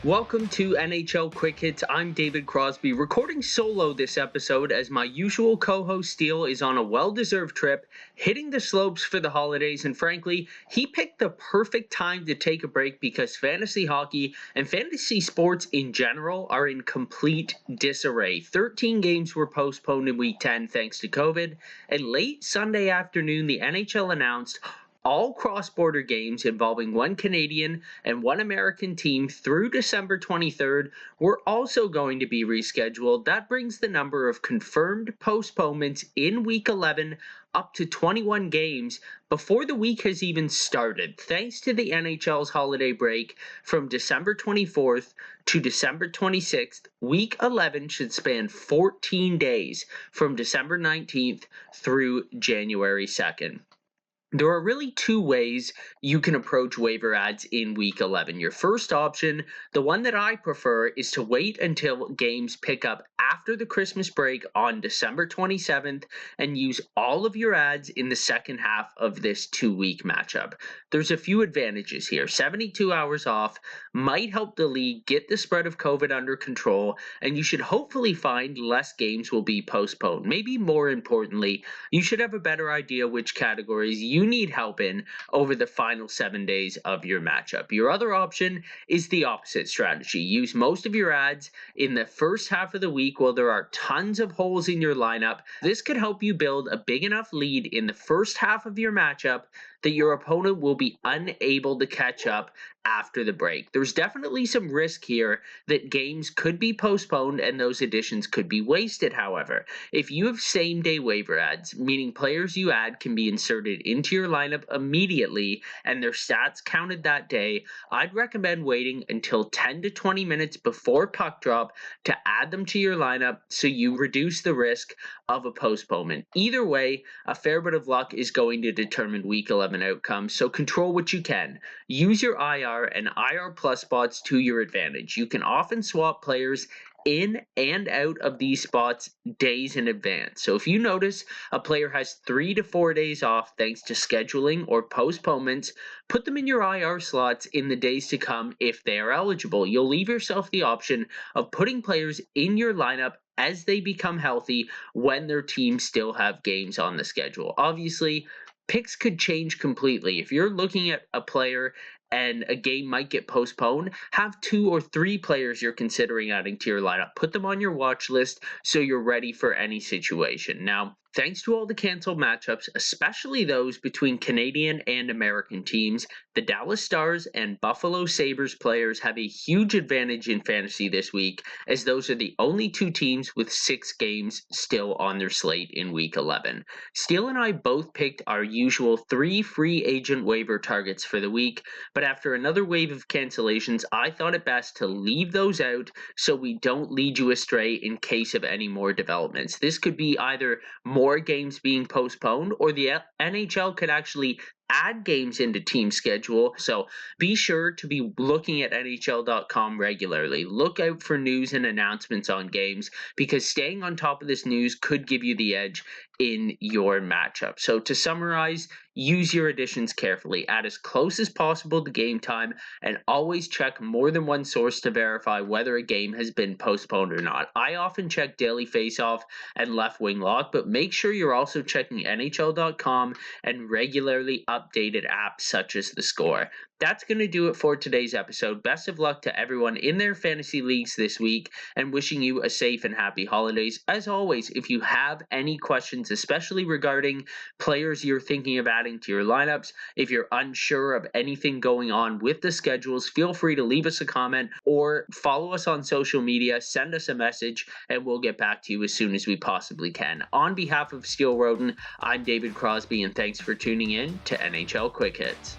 Welcome to NHL Quick Hits. I'm David Crosby, recording solo this episode as my usual co-host Steele is on a well-deserved trip, hitting the slopes for the holidays, and frankly, he picked the perfect time to take a break because fantasy hockey and fantasy sports in general are in complete disarray. 13 games were postponed in Week 10 thanks to COVID, and late Sunday afternoon, the NHL announced all cross-border games involving one Canadian and one American team through December 23rd were also going to be rescheduled. That brings the number of confirmed postponements in Week 11 up to 21 games before the week has even started. Thanks to the NHL's holiday break from December 24th to December 26th, Week 11 should span 14 days from December 19th through January 2nd. There are really two ways you can approach waiver ads in Week 11. Your first option, the one that I prefer, is to wait until games pick up after the Christmas break on December 27th and use all of your ads in the second half of this 2-week matchup. There's a few advantages here. 72 hours off might help the league get the spread of COVID under control, and you should hopefully find less games will be postponed. Maybe more importantly, you should have a better idea which categories you need help in over the final 7 days of your matchup. Your other option is the opposite strategy. Use most of your ads in the first half of the week while there are tons of holes in your lineup. This could help you build a big enough lead in the first half of your matchup that your opponent will be unable to catch up after the break. There's definitely some risk here that games could be postponed and those additions could be wasted, however. If you have same-day waiver ads, meaning players you add can be inserted into your lineup immediately and their stats counted that day, I'd recommend waiting until 10 to 20 minutes before puck drop to add them to your lineup so you reduce the risk of a postponement. Either way, a fair bit of luck is going to determine Week 11 outcomes, so control what you can. Use your IR and IR plus spots to your advantage. You can often swap players in and out of these spots days in advance. So if you notice a player has 3 to 4 days off thanks to scheduling or postponements, put them in your IR slots in the days to come if they are eligible. You'll leave yourself the option of putting players in your lineup as they become healthy when their teams still have games on the schedule. Obviously, picks could change completely. If you're looking at a player and a game might get postponed, have 2 or 3 players you're considering adding to your lineup. Put them on your watch list so you're ready for any situation. Now, thanks to all the canceled matchups, especially those between Canadian and American teams, the Dallas Stars and Buffalo Sabres players have a huge advantage in fantasy this week, as those are the only 2 teams with 6 games still on their slate in Week 11. Steele and I both picked our usual 3 free agent waiver targets for the week, but after another wave of cancellations, I thought it best to leave those out so we don't lead you astray in case of any more developments. This could be either more games being postponed or the NHL could actually add games into team schedule, so be sure to be looking at NHL.com regularly. Look out for news and announcements on games because staying on top of this news could give you the edge in your matchup. So to summarize, use your additions carefully. Add as close as possible to game time and always check more than one source to verify whether a game has been postponed or not. I often check Daily Faceoff and Left Wing Lock, but make sure you're also checking NHL.com and regularly updated apps such as The Score. That's going to do it for today's episode. Best of luck to everyone in their fantasy leagues this week and wishing you a safe and happy holidays. As always, if you have any questions, especially regarding players you're thinking of adding to your lineups, if you're unsure of anything going on with the schedules, feel free to leave us a comment or follow us on social media, send us a message, and we'll get back to you as soon as we possibly can. On behalf of Steele Roden, I'm David Crosby, and thanks for tuning in to NHL Quick Hits.